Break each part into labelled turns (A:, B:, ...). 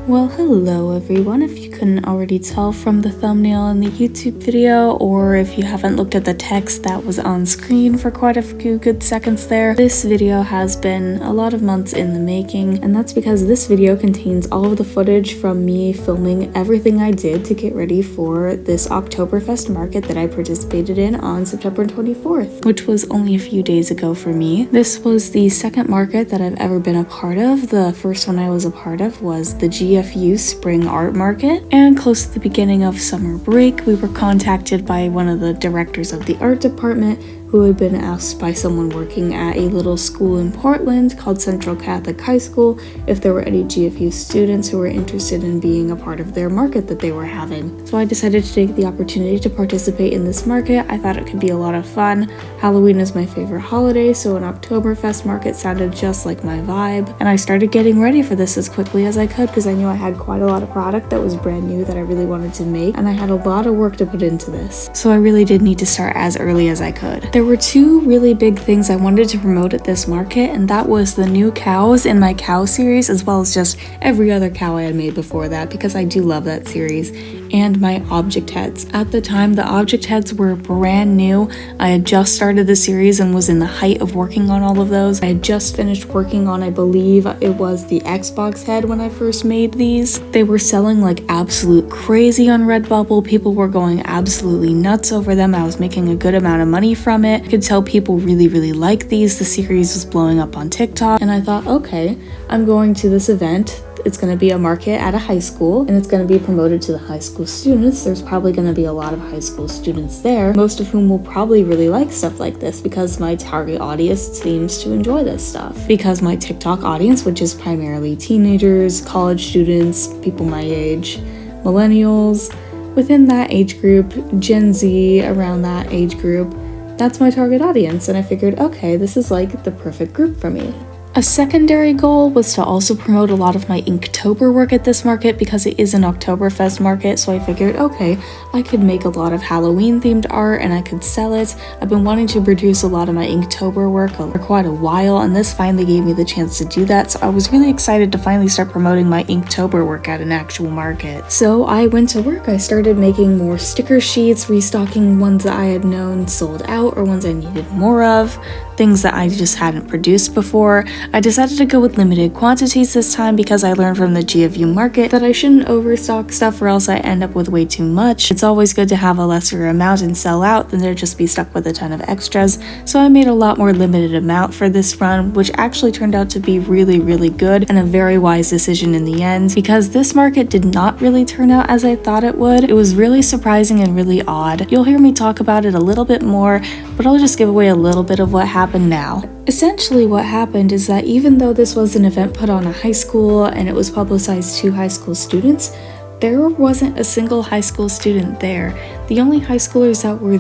A: Well, hello everyone. If you couldn't already tell from the thumbnail in the YouTube video, or if you haven't looked at the text that was on screen for quite a few good seconds there, this video has been a lot of months in the making, and that's because this video contains all of the footage from me filming everything I did to get ready for this Oktoberfest market that I participated in on September 24th, which was only a few days ago for me. This was the second market that I've ever been a part of. The first one I was a part of was the GFU Spring Art Market, and close to the beginning of summer break, we were contacted by one of the directors of the art department who had been asked by someone working at a little school in Portland called Central Catholic High School if there were any GFU students who were interested in being a part of their market that they were having. So I decided to take the opportunity to participate in this market. I thought it could be a lot of fun. Halloween is my favorite holiday, so an Oktoberfest market sounded just like my vibe, and I started getting ready for this as quickly as I could because I knew I had quite a lot of product that was brand new that I really wanted to make, and I had a lot of work to put into this. So I really did need to start as early as I could. There were two really big things I wanted to promote at this market, and that was the new cows in my cow series, as well as just every other cow I had made before that, because I do love that series, and my object heads. At the time, the object heads were brand new. I had just started the series and was in the height of working on all of those. I had just finished working on, I believe it was the Xbox head when I first made these. They were selling like absolute crazy on Redbubble. People were going absolutely nuts over them. I was making a good amount of money from it. I could tell people really liked these. The series was blowing up on TikTok, and I thought, okay, I'm going to this event. It's going to be a market at a high school, and it's going to be promoted to the high school students. There's probably going to be a lot of high school students there, most of whom will probably really like stuff like this because my target audience seems to enjoy this stuff. Because my TikTok audience, which is primarily teenagers, college students, people my age, millennials, within that age group, Gen Z around that age group, that's my target audience, and I figured, okay, this is like the perfect group for me. A secondary goal was to also promote a lot of my Inktober work at this market because it is an Oktoberfest market, so I figured, okay, I could make a lot of Halloween themed art and I could sell it. I've been wanting to produce a lot of my Inktober work for quite a while, and this finally gave me the chance to do that, so I was really excited to finally start promoting my Inktober work at an actual market. So I went to work. I started making more sticker sheets, restocking ones that I had known sold out or ones I needed more of, things that I just hadn't produced before. I decided to go with limited quantities this time because I learned from the GFU market that I shouldn't overstock stuff or else I end up with way too much. It's always good to have a lesser amount and sell out than to just be stuck with a ton of extras, so I made a lot more limited amount for this run, which actually turned out to be really good and a very wise decision in the end, because this market did not really turn out as I thought it would. It was really surprising and really odd. You'll hear me talk about it a little bit more, but I'll just give away a little bit of what happened now. Essentially what happened is that even though this was an event put on a high school and it was publicized to high school students, there wasn't a single high school student there. The only high schoolers that were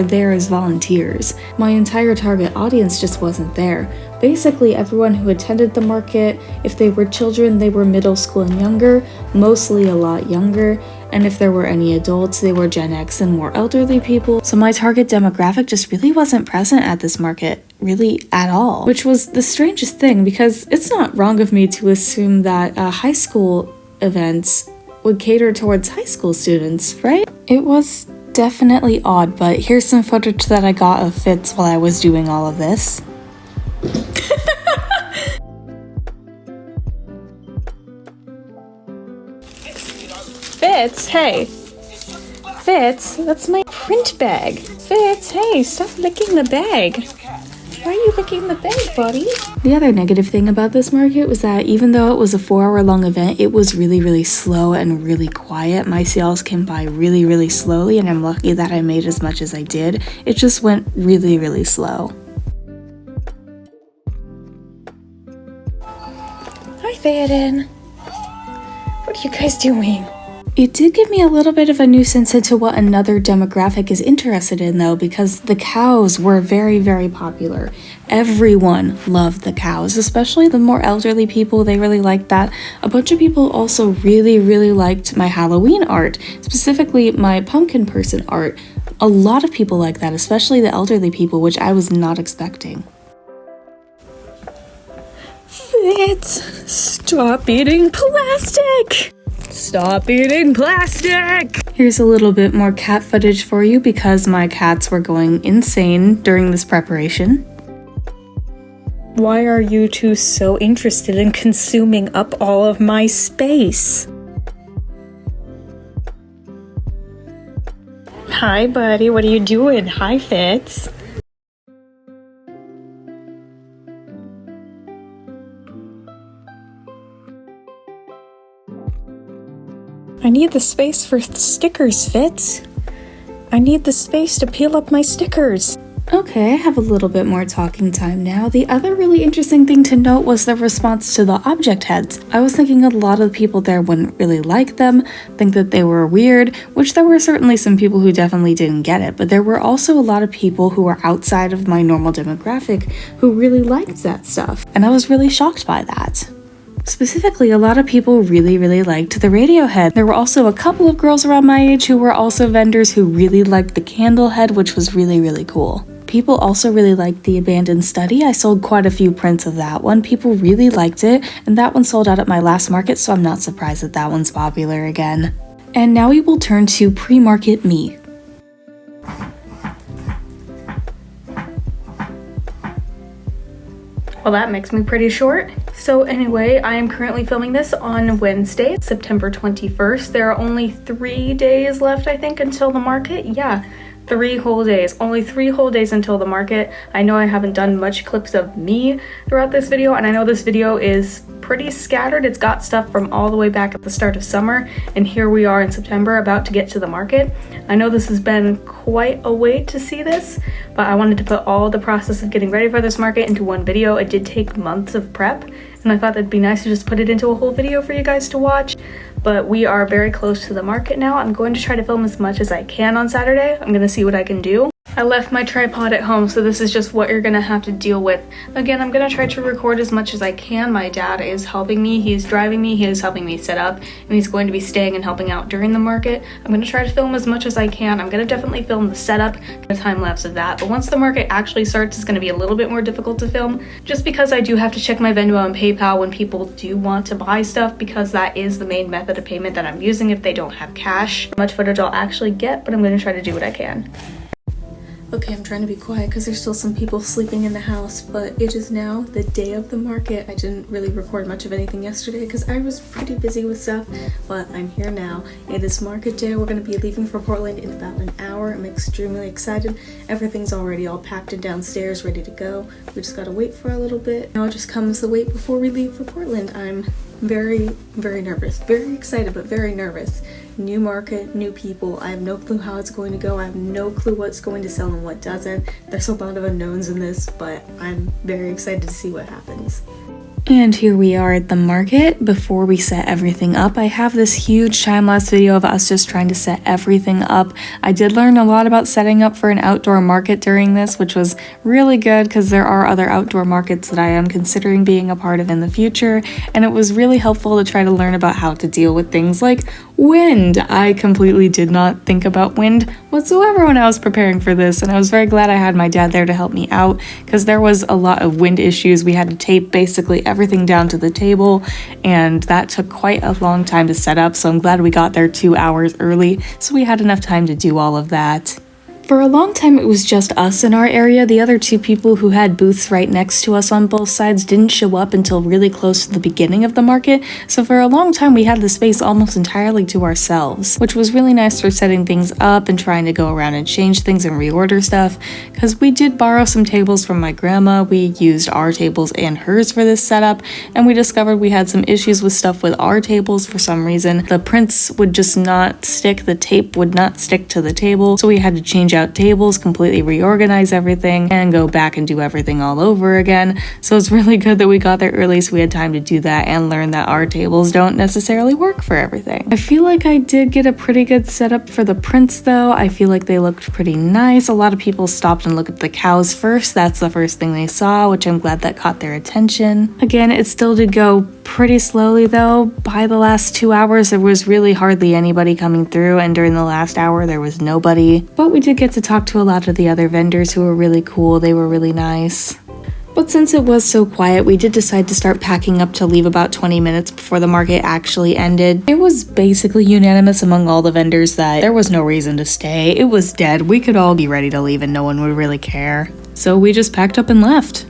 A: there as volunteers. My entire target audience just wasn't there. Basically, everyone who attended the market, if they were children, they were middle school and younger, mostly a lot younger, and if there were any adults, they were Gen X and more elderly people. So my target demographic just really wasn't present at this market, really at all, which was the strangest thing, because it's not wrong of me to assume that high school events would cater towards high school students, right? It was definitely odd, but here's some footage that I got of Fitz while I was doing all of this. Fitz, hey. Fitz, that's my print bag. Fitz, hey, stop licking the bag. Why are you licking the bag, buddy? The other negative thing about this market was that even though it was a 4-hour-long event, it was really slow and really quiet. My sales came by really slowly, and I'm lucky that I made as much as I did. It just went really slow. Hi, Theoden. What are you guys doing? It did give me a little bit of a new sense into what another demographic is interested in, though, because the cows were very popular. Everyone loved the cows, especially the more elderly people. They really liked that. A bunch of people also really liked my Halloween art, specifically my pumpkin person art. A lot of people like that, especially the elderly people, which I was not expecting. Fitz, stop eating plastic! Stop eating plastic! Here's a little bit more cat footage for you because my cats were going insane during this preparation. Why are you two so interested in consuming up all of my space? Hi, buddy. What are you doing? Hi, Fitz. I need the space for stickers, Fitz. I need the space to peel up my stickers. Okay, I have a little bit more talking time now. The other really interesting thing to note was the response to the object heads. I was thinking a lot of the people there wouldn't really like them, think that they were weird, which there were certainly some people who definitely didn't get it, but there were also a lot of people who were outside of my normal demographic who really liked that stuff, and I was really shocked by that. Specifically, a lot of people really liked the Radiohead. There were also a couple of girls around my age who were also vendors who really liked the candle head, which was really cool. People also really liked the Abandoned Study. I sold quite a few prints of that one. People really liked it, and that one sold out at my last market, so I'm not surprised that that one's popular again. And now we will turn to pre-market me. Well, that makes me pretty short. So anyway, I am currently filming this on Wednesday, September 21st. There are only 3 days left, I think, until the market. Yeah, 3 whole days. Only 3 whole days until the market. I know I haven't done much clips of me throughout this video, and I know this video is pretty scattered. It's got stuff from all the way back at the start of summer, and here we are in September about to get to the market. I know this has been quite a wait to see this, but I wanted to put all the process of getting ready for this market into one video. It did take months of prep, and I thought it'd be nice to just put it into a whole video for you guys to watch. But we are very close to the market now. I'm going to try to film as much as I can on Saturday. I'm gonna see what I can do. I left my tripod at home, so this is just what you're gonna have to deal with. Again, I'm gonna try to record as much as I can. My dad is helping me, he's driving me, he is helping me set up, and he's going to be staying and helping out during the market. I'm gonna try to film as much as I can. I'm gonna definitely film the setup, a time lapse of that, but once the market actually starts, it's gonna be a little bit more difficult to film, just because I do have to check my Venmo and PayPal when people do want to buy stuff, because that is the main method of payment that I'm using if they don't have cash. How much footage I'll actually get, but I'm gonna try to do what I can. Okay, I'm trying to be quiet because there's still some people sleeping in the house, but it is now the day of the market. I didn't really record much of anything yesterday because I was pretty busy with stuff, but I'm here now. It is market day. We're going to be leaving for Portland in about an hour. I'm extremely excited. Everything's already all packed and downstairs, ready to go. We just got to wait for a little bit. Now it just comes the wait before we leave for Portland. I'm very nervous. Very excited, but very nervous. New market, new people. I have no clue how it's going to go. I have no clue what's going to sell and what doesn't. There's a lot of unknowns in this, but I'm very excited to see what happens. And here we are at the market. Before we set everything up, I have this huge time-lapse video of us just trying to set everything up. I did learn a lot about setting up for an outdoor market during this, which was really good because there are other outdoor markets that I am considering being a part of in the future, and it was really helpful to try to learn about how to deal with things like wind. I completely did not think about wind whatsoever when I was preparing for this, and I was very glad I had my dad there to help me out because there was a lot of wind issues. We had to tape basically everything down to the table, and that took quite a long time to set up, so I'm glad we got there 2 hours early so we had enough time to do all of that. For a long time, it was just us in our area. The other 2 people who had booths right next to us on both sides didn't show up until really close to the beginning of the market, so for a long time we had the space almost entirely to ourselves, which was really nice for setting things up and trying to go around and change things and reorder stuff, because we did borrow some tables from my grandma. We used our tables and hers for this setup, and we discovered we had some issues with stuff with our tables for some reason. The prints would just not stick, the tape would not stick to the table, so we had to change out tables, completely reorganize everything, and go back and do everything all over again. So it's really good that we got there early so we had time to do that and learn that our tables don't necessarily work for everything. I feel like I did get a pretty good setup for the prints though. I feel like they looked pretty nice. A lot of people stopped and looked at the cows first. That's the first thing they saw, which I'm glad that caught their attention. Again, it still did go pretty slowly though. By the last 2 hours, there was really hardly anybody coming through, and during the last hour, there was nobody. But we did get to talk to a lot of the other vendors who were really cool. They were really nice. But since it was so quiet, we did decide to start packing up to leave about 20 minutes before the market actually ended. It was basically unanimous among all the vendors that there was no reason to stay. It was dead. We could all be ready to leave and no one would really care. So we just packed up and left.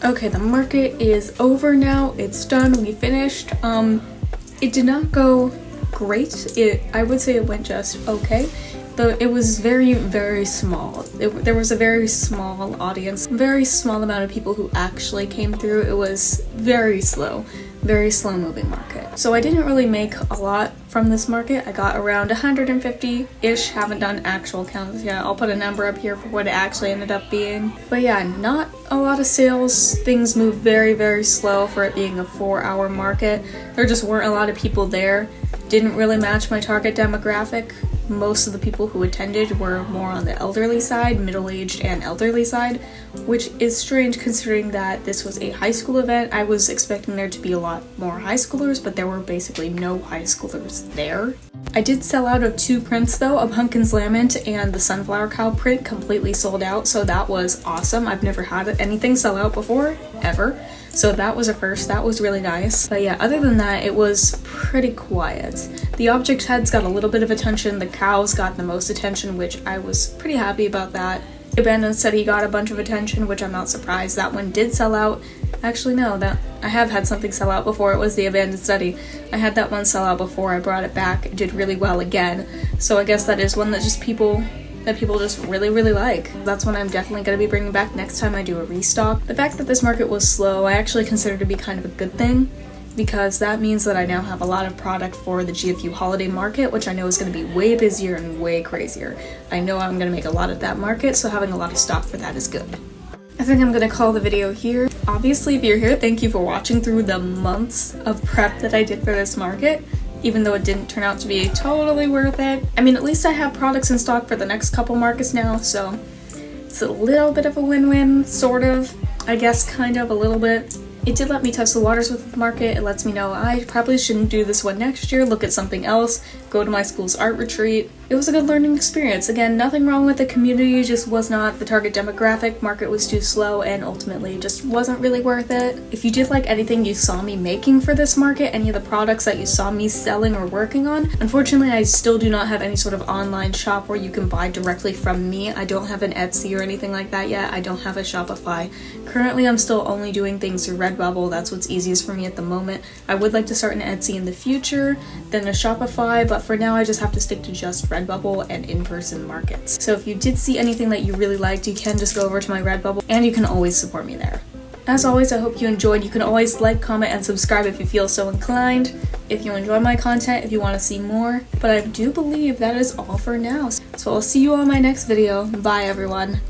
A: Okay, the market is over now. It's done. We finished. It did not go great. I would say it went just okay. Though it was very, very small. There was a very small audience, very small amount of people who actually came through. It was very slow moving market. So I didn't really make a lot from this market. I got around 150-ish, haven't done actual counts yet. I'll put a number up here for what it actually ended up being. But yeah, not a lot of sales. Things move very, very slow for it being a 4-hour market. There just weren't a lot of people there. Didn't really match my target demographic. Most of the people who attended were more on the elderly side, middle-aged and elderly side, which is strange considering that this was a high school event. I was expecting there to be a lot more high schoolers, but there were basically no high schoolers there. I did sell out of 2 prints though, a Pumpkin's Lament and the Sunflower Cow print completely sold out, so that was awesome. I've never had anything sell out before, ever. So that was a first. That was really nice. But yeah, other than that, it was pretty quiet. The object heads got a little bit of attention. The cows got the most attention, which I was pretty happy about that. The abandoned study got a bunch of attention, which I'm not surprised. That one did sell out. Actually, no, that I have had something sell out before. It was the abandoned study. I had that one sell out before. I brought it back. It did really well again. So I guess that is one that people just really, really like. That's one I'm definitely going to be bringing back next time I do a restock. The fact that this market was slow, I actually consider to be kind of a good thing, because that means that I now have a lot of product for the GFU holiday market, which I know is going to be way busier and way crazier. I know I'm going to make a lot of that market, so having a lot of stock for that is good. I think I'm going to call the video here. Obviously, if you're here, thank you for watching through the months of prep that I did for this market. Even though it didn't turn out to be totally worth it. I mean, at least I have products in stock for the next couple markets now, so it's a little bit of a win-win, sort of. I guess kind of a little bit. It did let me test the waters with the market. It lets me know I probably shouldn't do this one next year, look at something else, go to my school's art retreat. It was a good learning experience. Again, nothing wrong with the community, just was not the target demographic. Market was too slow and ultimately just wasn't really worth it. If you did like anything you saw me making for this market, any of the products that you saw me selling or working on, unfortunately I still do not have any sort of online shop where you can buy directly from me. I don't have an Etsy or anything like that yet. I don't have a Shopify. Currently I'm still only doing things through Redbubble. That's what's easiest for me at the moment. I would like to start an Etsy in the future, then a Shopify, but for now I just have to stick to just Redbubble and in-person markets. So if you did see anything that you really liked, you can just go over to my Redbubble and you can always support me there. As always, I hope you enjoyed. You can always like, comment, and subscribe if you feel so inclined. If you enjoy my content, if you want to see more. But I do believe that is all for now. So I'll see you on my next video. Bye everyone.